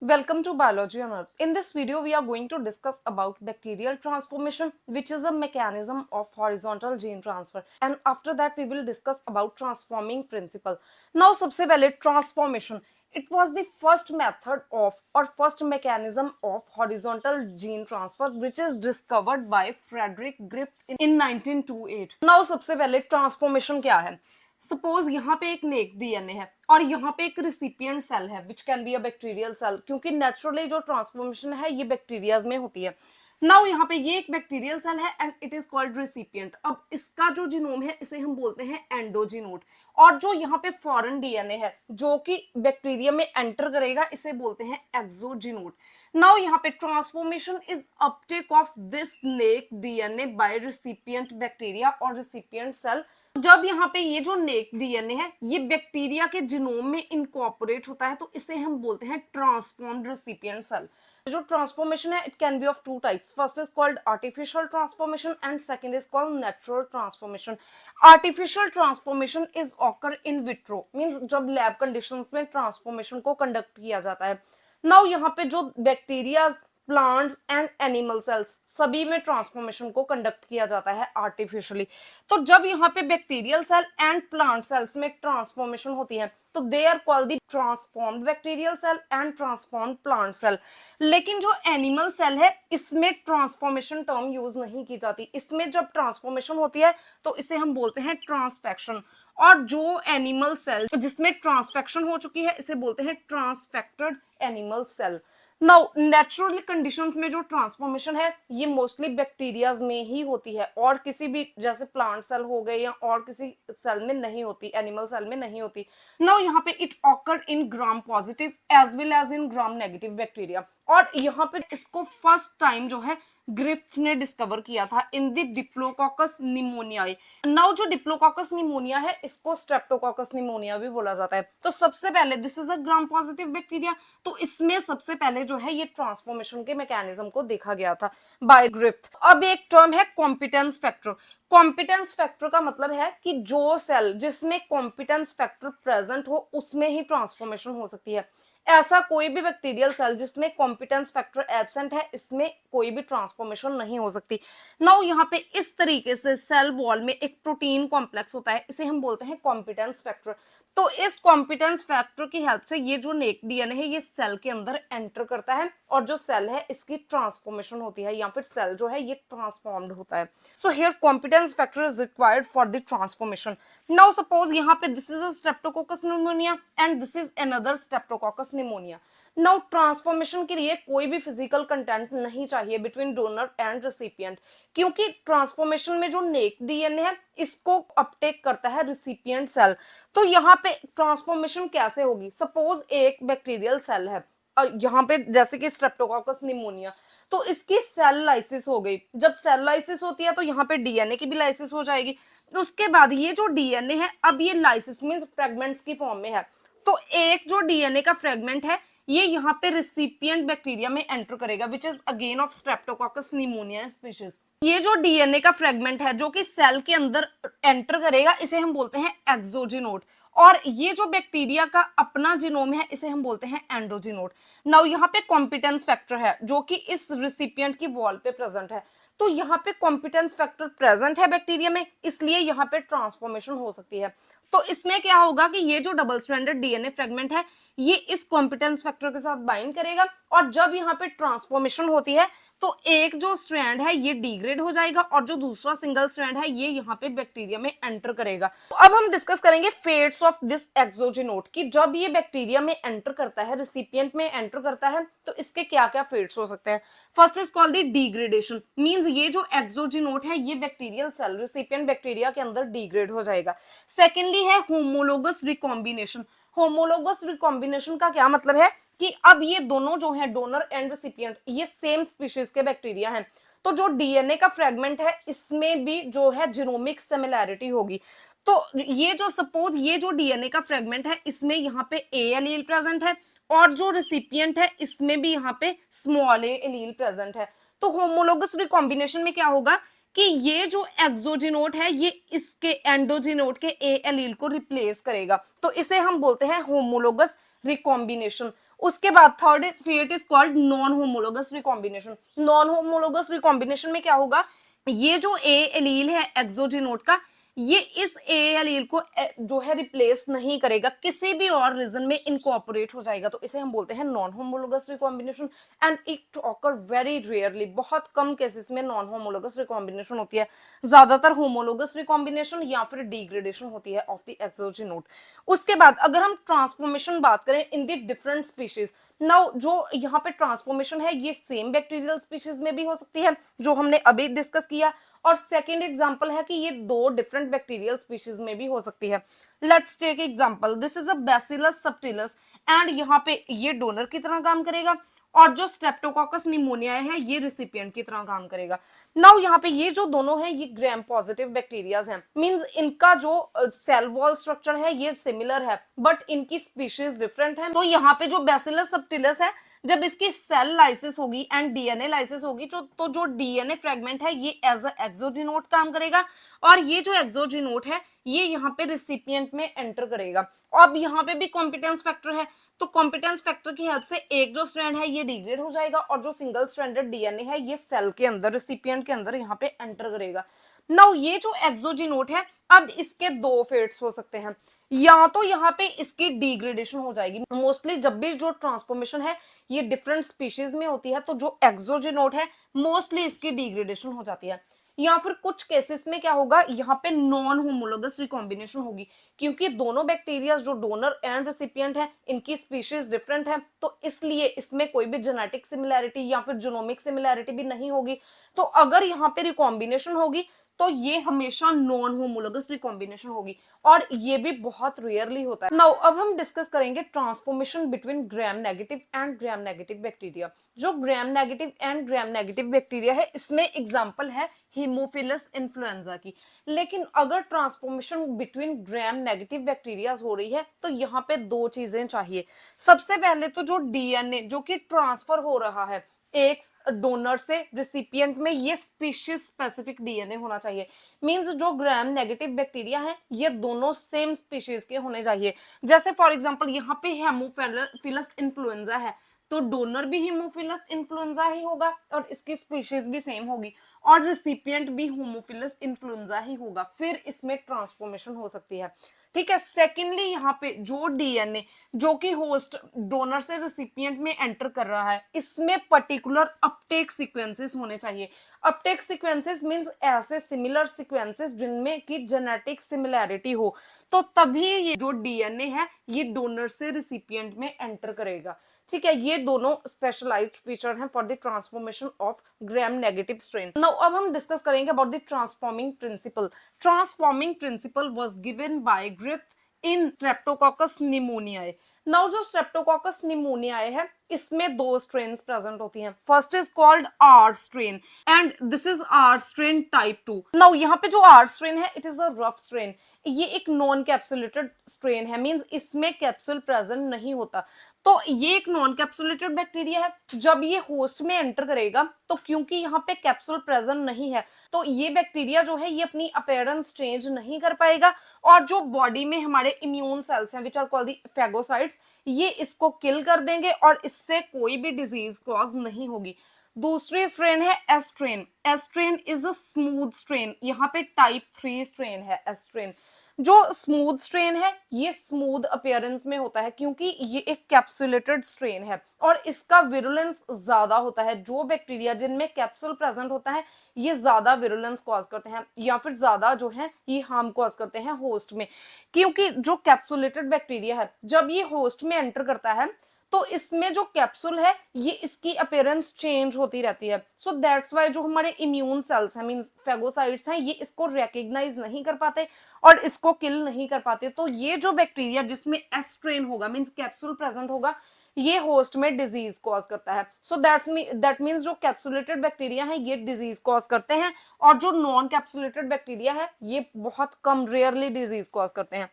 Welcome to Biology on Earth. In this video, we are going to discuss about bacterial transformation, which is a mechanism of horizontal gene transfer. And after that, we will discuss about transforming principle. Now, सबसे पहले transformation. It was the first method of or first mechanism of horizontal gene transfer, which is discovered by Frederick Griffith in 1928. Now, सबसे पहले transformation क्या है? Suppose यहाँ पे एक नेक DNA है और यहाँ पे एक रिसिपिएंट सेल है which can be a bacterial cell, क्योंकि नेचुरली जो ट्रांसफॉर्मेशन है ये बैक्टीरियाज में होती है. नाउ यहाँ पे ये एक बैक्टीरियल सेल है and it is called recipient. अब इसका जो जीनोम है इसे हम बोलते हैं एंडोजीनोड, और जो यहाँ पे फॉरेन डीएनए है जो कि बैक्टीरिया में एंटर करेगा इसे बोलते हैं एक्सोजीनोड. नाउ यहाँ पे transformation is Uptake of this neck DNA by recipient bacteria और रिसिपिएंट सेल. जब यहाँ पे ये जो नेक डीएनए है ये बैक्टीरिया के जीनोम में इनकॉर्पोरेट होता है तो इसे हम बोलते हैं ट्रांसफॉर्म्ड रेसिपिएंट सेल. जो ट्रांसफॉर्मेशन है it can be of two types. First is called artificial transformation and second is called natural transformation. Artificial transformation is occur in vitro, means जब लैब कंडीशंस में ट्रांसफॉर्मेशन को conduct किया जाता है. Now यहाँ पे जो bacteria, plants and animal cells सभी में ट्रांसफॉर्मेशन को कंडक्ट किया जाता है आर्टिफिशियली. तो जब यहाँ पे bacterial cell and plant cells में ट्रांसफॉर्मेशन होती है तो they are called the transformed bacterial cell and transformed plant cell. लेकिन जो एनिमल सेल है इसमें ट्रांसफॉर्मेशन टर्म यूज नहीं की जाती. इसमें जब ट्रांसफॉर्मेशन होती है तो इसे हम बोलते हैं ट्रांसफेक्शन, और जो एनिमल सेल जिसमें ट्रांसफेक्शन हो चुकी है इसे बोलते हैं transfected animal cell. Now natural conditions में जो ट्रांसफॉर्मेशन है ये मोस्टली बैक्टीरियाज में ही होती है और किसी भी जैसे प्लांट सेल हो गए या और किसी सेल में नहीं होती, एनिमल सेल में नहीं होती. नाउ यहाँ पे it occur in gram positive as well as in gram negative bacteria, और यहाँ पे इसको फर्स्ट टाइम जो है ग्रिफ्थ ने डिस्कवर किया था इन द डिप्लोकोकस निमोनियाई. नाउ जो डिप्लोकोकस निमोनिया है इसको स्ट्रेप्टोकोकस निमोनिया भी बोला जाता है. तो सबसे पहले this is a gram positive bacteria, तो इसमें सबसे पहले जो है ये ट्रांसफॉर्मेशन के मैकेनिज्म को देखा गया था बाय ग्रिफ्थ. अब एक टर्म है कॉम्पिटेंस फैक्टर. कॉम्पिटेंस फैक्टर का मतलब है कि जो सेल जिसमें कॉम्पिटेंस फैक्टर प्रेजेंट हो उसमें ही ट्रांसफॉर्मेशन हो सकती है. ऐसा कोई भी बैक्टीरियल सेल जिसमें कॉम्पिटेंस फैक्टर एब्सेंट है इसमें कोई भी ट्रांसफॉर्मेशन नहीं हो सकती. नाउ यहाँ पे इस तरीके से सेल वॉल में एक प्रोटीन कॉम्प्लेक्स होता है, इसे हम बोलते हैं कॉम्पिटेंस फैक्टर. तो इस कॉम्पिटेंस फैक्टर की हेल्प से ये जो नेक डीएनए है ये सेल के अंदर एंटर करता है और जो सेल है इसकी ट्रांसफॉर्मेशन होती है या फिर सेल जो है ये ट्रांसफॉर्म्ड होता है. So here competence factor is required for the transformation. Now suppose यहाँ पे this is a Streptococcus pneumonia and this is another Streptococcus pneumonia. Now transformation के लिए कोई भी फिजिकल कंटेंट नहीं चाहिए बिटवीन डोनर एंड रेसिपिएंट, क्योंकि ट्रांसफॉर्मेशन में जो नेक डीएनए है इसको अपटेक करता है रिसिपिएंट सेल. तो यहाँ पे ट्रांसफॉर्मेशन कैसे होगी? सपोज एक बैक्टीरियल सेल है और यहाँ पे जैसे कि स्ट्रेप्टोकोकस निमोनिया, तो इसकी सेल लाइसिस हो गई. जब सेल लाइसिस होती है तो यहाँ पे डीएनए की भी लाइसिस हो जाएगी. उसके बाद ये जो डीएनए है अब ये लाइसिस मींस फ्रेगमेंट्स की फॉर्म में है. तो एक जो डीएनए का फ्रेगमेंट है ये यहाँ पे रिसिपिएंट बैक्टीरिया में एंटर करेगा which is again of Streptococcus pneumonia species. ये जो डीएनए का फ्रेगमेंट है जो कि सेल के अंदर एंटर करेगा इसे हम बोलते हैं एक्सोजीनोड, और ये जो बैक्टीरिया का अपना जीनोम है इसे हम बोलते हैं एंडोजीनोड. नाउ यहाँ पे कॉम्पिटेंस फैक्टर है जो कि इस रिसिपिएंट की वॉल पे प्रेजेंट है. तो यहाँ पे कॉम्पिटेंस फैक्टर प्रेजेंट है बैक्टीरिया में इसलिए यहाँ पे ट्रांसफॉर्मेशन हो सकती है. तो इसमें क्या होगा कि ये जो डबल स्ट्रैंडेड डीएनए फ्रेगमेंट है ये इस कॉम्पिटेंस फैक्टर के साथ बाइंड करेगा और जब यहाँ पे ट्रांसफॉर्मेशन होती है तो एक जो स्ट्रैंड है ये डिग्रेड हो जाएगा और जो दूसरा सिंगल स्ट्रैंड है ये यहाँ पे बैक्टीरिया में एंटर करेगा. तो अब हम डिस्कस करेंगे फेट्स ऑफ दिस एक्सोजीनोड कि जब ये बैक्टीरिया में एंटर करता है, रिसिपिएंट में एंटर करता है तो इसके क्या क्या फेट्स हो सकते हैं. First is called the degradation, means ये जो एक्सोजीनोड है ये बैक्टीरियल सेल रिसिपिएंट बैक्टीरिया के अंदर डिग्रेड हो जाएगा. सेकेंडली है होमोलोगस रिकॉम्बिनेशन. होमोलोगस रिकॉम्बिनेशन का क्या मतलब है कि अब ये दोनों जो है डोनर एंड रेसिपिएंट ये सेम स्पीशीज के बैक्टीरिया हैं, तो जो डीएनए का फ्रेगमेंट है इसमें भी जो है जीनोमिक सिमिलैरिटी होगी. तो ये जो सपोज ये जो डीएनए का फ्रेगमेंट है इसमें यहाँ पे ए एलील प्रेजेंट है और जो रेसिपिएंट है इसमें भी यहाँ पे स्मॉल ए एलील प्रेजेंट है. तो होमोलोगस रिकॉम्बिनेशन में क्या होगा कि ये जो एक्सोजीनोड है ये इसके एंडोजीनोड के ए एलील को रिप्लेस करेगा, तो इसे हम बोलते हैं होमोलोगस रिकॉम्बिनेशन. उसके बाद third fate is called non homologous recombination. Non homologous recombination में क्या होगा, ये जो ए एलील है एक्सोजीनोट का, ये इस ए एलील को जो है रिप्लेस नहीं करेगा, किसी भी और रीजन में इनकॉर्पोरेट हो जाएगा, तो इसे हम बोलते हैं non homologous recombination. And it occur very rarely, बहुत कम केसेस में नॉन होमोलोगस रिकॉम्बिनेशन होती है, ज्यादातर होमोलोगस रिकॉम्बिनेशन या फिर डिग्रेडेशन होती है ऑफ द एक्सोजीनोट। उसके बाद अगर हम ट्रांसफॉर्मेशन बात करें in the different species, now जो यहाँ पे ट्रांसफॉर्मेशन है ये सेम बैक्टीरियल स्पीशीज में भी हो सकती है जो हमने अभी डिस्कस किया, और सेकंड एग्जांपल है कि ये दो डिफरेंट बैक्टीरियल स्पीशीज में भी हो सकती है। Let's take example, this is a Bacillus subtilis and यहाँ पे ये डोनर की तरह काम करेगा और जो स्ट्रेप्टोकोकस निमोनियाe है ये रिसिपिएंट की तरह काम करेगा। नाउ यहाँ पे ये जो दोनों है ये ग्राम पॉजिटिव बैक्टीरियाज हैं, मींस इनका जो सेल वॉल स्ट्रक्चर है ये सिमिलर है बट इनकी स्पीशीज डिफरेंट है। तो यहाँ पे जो बैसिलस सबटिलस है, जब इसकी सेल लाइसिस होगी एंड डीएनए लाइसिस होगी तो जो डीएनए फ्रेगमेंट है ये एज अ एक्सोजीनोट काम करेगा, और ये जो एक्सोजीनोट है ये यहाँ पे रिसिपिएंट में एंटर करेगा। अब यहाँ पे भी कॉम्पिटेंस फैक्टर है, तो कॉम्पिटेंस फैक्टर की हेल्प से एक जो स्ट्रैंड है ये डिग्रेड हो जाएगा और जो सिंगल स्ट्रैंडेड डीएनए है ये सेल के अंदर रिसिपिएंट के अंदर यहाँ पे एंटर करेगा। नाउ ये जो एक्सोजीनोट है, अब इसके दो फेट्स हो सकते हैं, या तो यहाँ पे इसकी डिग्रेडेशन हो जाएगी, मोस्टली जब भी जो ट्रांसफॉर्मेशन है ये डिफरेंट स्पीशीज में होती है तो जो एक्सोजीनोट है मोस्टली इसकी डिग्रेडेशन हो जाती है, या फिर कुछ केसेस में क्या होगा यहाँ पे नॉन होमोलोगस रिकॉम्बिनेशन होगी, क्योंकि दोनों बैक्टीरिया जो डोनर एंड रेसिपिएंट है इनकी स्पीशीज डिफरेंट है, तो इसलिए इसमें कोई भी जेनेटिक सिमिलैरिटी या फिर जीनोमिक सिमिलैरिटी भी नहीं होगी। तो अगर यहाँ पे रिकॉम्बिनेशन होगी तो ये हमेशा नॉन होमोलोगस रिकॉम्बिनेशन होगी, और ये भी बहुत रेयरली होता है। नाउ अब हम डिस्कस करेंगे transformation between gram negative and gram negative bacteria. जो gram negative and gram negative bacteria है इसमें एग्जांपल है हीमोफिलस इन्फ्लुएंजा की। लेकिन अगर transformation between gram negative bacteria हो रही है तो यहाँ पे दो चीजें चाहिए। सबसे पहले तो जो डीएनए जो कि ट्रांसफर हो रहा है एक डोनर से रिसिपिएंट में, ये स्पीशीज स्पेसिफिक डीएनए होना चाहिए। मींस जो ग्राम नेगेटिव बैक्टीरिया है ये दोनों सेम स्पीशीज के होने चाहिए। जैसे फॉर एग्जांपल यहाँ पे हेमोफिलस इन्फ्लुएंजा है तो डोनर भी हीमोफिलस इन्फ्लुएंजा ही होगा और इसकी स्पीशीज भी सेम होगी, और रिसिपिएंट भी होमोफिलस इन्फ्लुएंजा ही होगा, फिर इसमें ट्रांसफॉर्मेशन हो सकती है। ठीक है। सेकेंडली यहाँ पे जो डीएनए जो कि होस्ट डोनर से रिसिपिएंट में एंटर कर रहा है इसमें पर्टिकुलर अपटेक सीक्वेंसेस होने चाहिए। अपटेक सीक्वेंसेस मींस ऐसे सिमिलर सीक्वेंसेस जिनमें की जेनेटिक सिमिलैरिटी हो, तो तभी ये जो डीएनए है ये डोनर से रिसिपिएंट में एंटर करेगा। ठीक है, ये दोनों स्पेशलाइज्ड फीचर हैं for the transformation of gram negative strain. Now अब हम डिस्कस करेंगे about the transforming principle. Transforming principle was given by Griffith in Streptococcus pneumoniae. Now जो स्ट्रेप्टोकोकस निमोनियाe है इसमें दो स्ट्रेन्स प्रेजेंट होती हैं। First is called R strain and this is R strain type 2। Now यहाँ पे जो आर स्ट्रेन है it is a rough strain, ये एक नॉन कैप्सुलेटेड स्ट्रेन है, मींस इसमें कैप्सूल प्रेजेंट नहीं होता। तो ये एक नॉन कैप्सुलेटेड बैक्टीरिया है, जब ये होस्ट में एंटर करेगा तो क्योंकि यहाँ पे कैप्सूल प्रेजेंट नहीं है तो ये बैक्टीरिया जो है ये अपनी अपीयरेंस चेंज नहीं कर पाएगा, और जो बॉडी में हमारे इम्यून सेल्स हैं which are called the phagocytes ये इसको किल कर देंगे और इससे कोई भी डिजीज कॉज नहीं होगी। दूसरी स्ट्रेन है एस्ट्रेन। एस्ट्रेन इज अ स्मूथ स्ट्रेन, यहाँ पे टाइप 3 स्ट्रेन है एस्ट्रेन। जो स्मूथ स्ट्रेन है ये स्मूथ अपीयरेंस में होता है क्योंकि ये एक कैप्सुलेटेड स्ट्रेन है और इसका विरुलेंस ज्यादा होता है। जो बैक्टीरिया जिनमें कैप्सूल प्रेजेंट होता है ये ज्यादा विरुलेंस कॉज करते हैं या फिर ज्यादा जो है ये हार्म कॉज करते हैं होस्ट में, क्योंकि जो कैप्सुलेटेड बैक्टीरिया है जब ये होस्ट में एंटर करता है तो इसमें जो कैप्सूल है ये इसकी अपीयरेंस चेंज होती रहती है। सो दैट्स वाई जो हमारे इम्यून सेल्स हैं मींस फेगोसाइट्स हैं ये इसको रिकॉग्नाइज नहीं कर पाते और इसको किल नहीं कर पाते। तो ये जो बैक्टीरिया जिसमें एस स्ट्रेन होगा मींस कैप्सूल प्रेजेंट होगा ये होस्ट में डिजीज कॉज करता है। सो दैट मींस जो कैप्सुलेटेड बैक्टीरिया है ये डिजीज कॉज करते हैं और जो नॉन कैप्सुलेटेड बैक्टीरिया है ये बहुत कम रेयरली डिजीज कॉज करते हैं।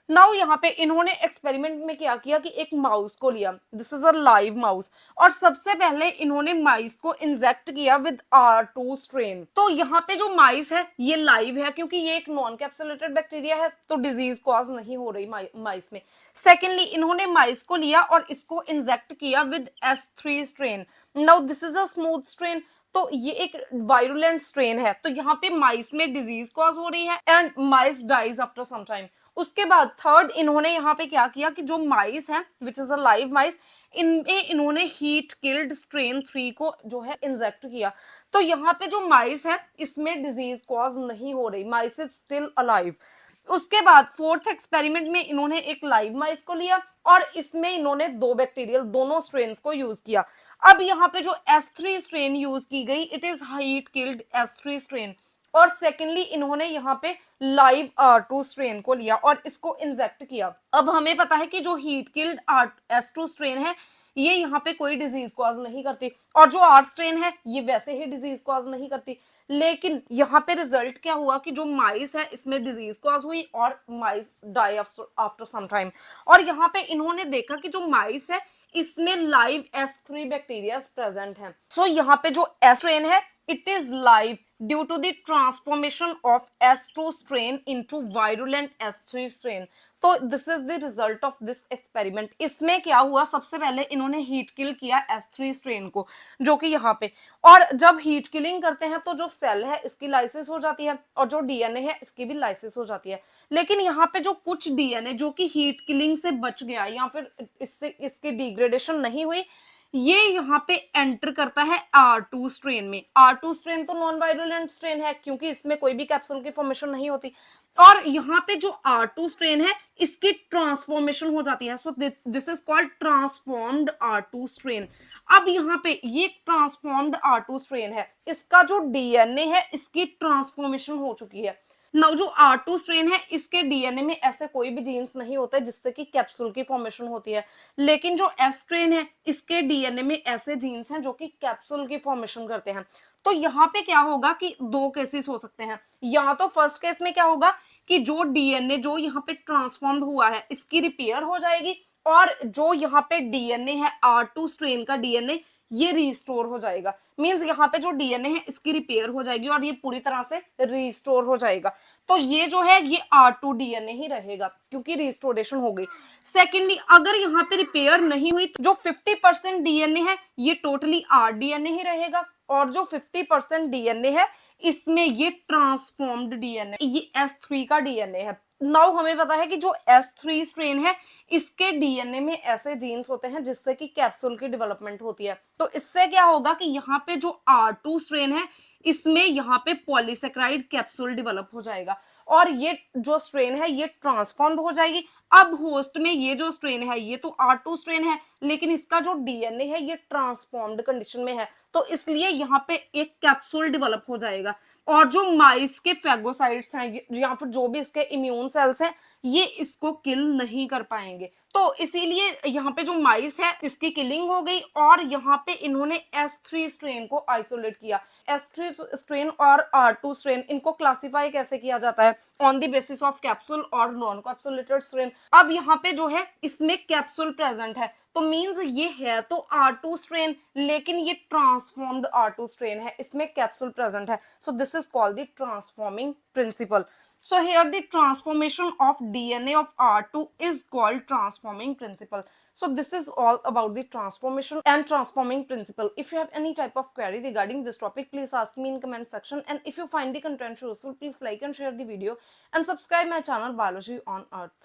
नाउ यहाँ पे इन्होंने एक्सपेरिमेंट में क्या किया कि एक माउस को लिया, this is a live mouse, और सबसे पहले इन्होंने माइस को इंजेक्ट किया विद R2 स्ट्रेन। तो यहाँ पे जो माइस है ये लाइव है क्योंकि ये एक नॉन कैप्सुलेटेड बैक्टीरिया है, तो डिजीज कॉज नहीं हो रही माइस में। सेकेंडली इन्होंने माइस को लिया और इसको इंजेक्ट किया with S3 strain. Now this is a smooth strain, तो ये एक वायरुलेंट स्ट्रेन है, तो यहाँ पे माइस में डिजीज कॉज हो रही है and mice dies after some time. उसके बाद थर्ड इन्होंने यहाँ पे क्या किया कि जो माइस है विच इज अ लाइव माइस, इनमें इन्होंने हीट किल्ड स्ट्रेन 3 को जो है इंजेक्ट किया। तो यहाँ पे जो माइस है इसमें डिजीज कॉज नहीं हो रही, माइस इज स्टिल अलाइव। उसके बाद फोर्थ एक्सपेरिमेंट में इन्होंने एक लाइव माइस को लिया और इसमें इन्होंने दो बैक्टीरियल दोनों स्ट्रेन्स को यूज किया। अब यहाँ पे जो S3 स्ट्रेन यूज की गई it is heat killed S3 strain, और सेकेंडली इन्होंने यहाँ पे लाइव R2 स्ट्रेन को लिया और इसको इंजेक्ट किया। अब हमें पता है कि जो हीट किल्ड S2 स्ट्रेन है ये यहाँ पे कोई डिजीज कॉज नहीं करती, और जो R स्ट्रेन है ये वैसे ही डिजीज कॉज नहीं करती। लेकिन यहाँ पे रिजल्ट क्या हुआ कि जो माइस है इसमें डिजीज कॉज हुई और माइस डाई आफ्टर सम टाइम। और यहाँ पे इन्होंने देखा कि जो माइस है इसमें लाइव S3 बैक्टीरिया प्रेजेंट है। सो यहाँ पे जो S स्ट्रेन है it is live due to the transformation of S2 strain into virulent S3 strain। तो this is the result of this experiment. इसमें क्या हुआ, सबसे पहले इन्होंने हीट किल किया S3 स्ट्रेन को जो कि यहाँ पे, और जब हीट किलिंग करते हैं तो जो सेल है इसकी लाइसिस हो जाती है और जो डीएनए है इसकी भी लाइसिस हो जाती है। लेकिन यहाँ पे जो कुछ डीएनए जो कि हीट किलिंग से बच गया या फिर इससे इसकी डिग्रेडेशन नहीं हुई, ये यहाँ पे एंटर करता है R2 स्ट्रेन में। R2 स्ट्रेन तो नॉन वायरुलेंट स्ट्रेन है क्योंकि इसमें कोई भी कैप्सूल की फॉर्मेशन नहीं होती, और यहाँ पे जो R2 स्ट्रेन है इसकी ट्रांसफॉर्मेशन हो जाती है। So this is called transformed R2 strain. अब यहाँ पे ये ट्रांसफॉर्म्ड R2 स्ट्रेन है, इसका जो डीएनए है इसकी ट्रांसफॉर्मेशन हो चुकी है। नाउ जो R2 स्ट्रेन है इसके डीएनए में ऐसे कोई भी जीन्स नहीं होते जिससे कि कैप्सूल की फॉर्मेशन होती है, लेकिन जो S स्ट्रेन है इसके डीएनए में ऐसे जीन्स हैं जो कि कैप्सूल की फॉर्मेशन करते हैं। तो यहाँ पे क्या होगा कि दो केसेस हो सकते हैं, या तो फर्स्ट केस में क्या होगा कि जो डीएनए जो यहाँ पे ट्रांसफॉर्म्ड हुआ है इसकी रिपेयर हो जाएगी, और जो यहाँ पे डीएनए है R2 स्ट्रेन का डीएनए ये रिस्टोर हो जाएगा। मींस यहाँ पे जो डीएनए है इसकी रिपेयर हो जाएगी और ये पूरी तरह से रिस्टोर हो जाएगा। तो ये जो है ये R2 डीएनए ही रहेगा क्योंकि रिस्टोरेशन हो गई। सेकेंडली अगर यहाँ पे रिपेयर नहीं हुई तो जो 50% डीएनए है ये टोटली R डीएनए ही रहेगा, और जो 50% डीएनए है इसमें ये ट्रांसफॉर्म्ड डीएनए, ये S3 का डीएनए है। नाउ हमें पता है कि जो S3 स्ट्रेन है इसके डीएनए में ऐसे जीन्स होते हैं जिससे कि कैप्सूल की डेवलपमेंट होती है। तो इससे क्या होगा कि यहाँ पे जो R2 स्ट्रेन है इसमें यहाँ पे पॉलीसेक्राइड कैप्सूल डेवलप हो जाएगा और ये जो स्ट्रेन है ये ट्रांसफॉर्म हो जाएगी। अब होस्ट में ये जो स्ट्रेन है ये तो R2 स्ट्रेन है लेकिन इसका जो डीएनए है ये ट्रांसफॉर्म्ड कंडीशन में है, तो इसलिए यहाँ पे एक कैप्सूल डेवलप हो जाएगा, और जो माइस के फेगोसाइट्स हैं या फिर जो भी इसके इम्यून सेल्स हैं ये इसको किल नहीं कर पाएंगे। तो इसीलिए यहाँ पे जो माइस है इसकी किलिंग हो गई और यहाँ पे इन्होंने S3 स्ट्रेन को आइसोलेट किया। S3 स्ट्रेन और R2 स्ट्रेन इनको क्लासिफाई कैसे किया जाता है, on the basis of capsule और नॉन कैप्सुलेटेड स्ट्रेन। अब यहाँ पे जो है इसमें कैप्सूल प्रेजेंट है तो मींस ये है तो R2 स्ट्रेन लेकिन ये ट्रांसफॉर्म्ड R2 स्ट्रेन है, इसमें कैप्सूल प्रेजेंट है। So this is called the transforming principal. So here the transformation of DNA of R2 is called transforming principle. So this is all about the transformation and transforming principle. If you have any type of query regarding this topic, please ask me in comment section. And if you find the content useful, please like and share the video and subscribe my channel Biology on Earth.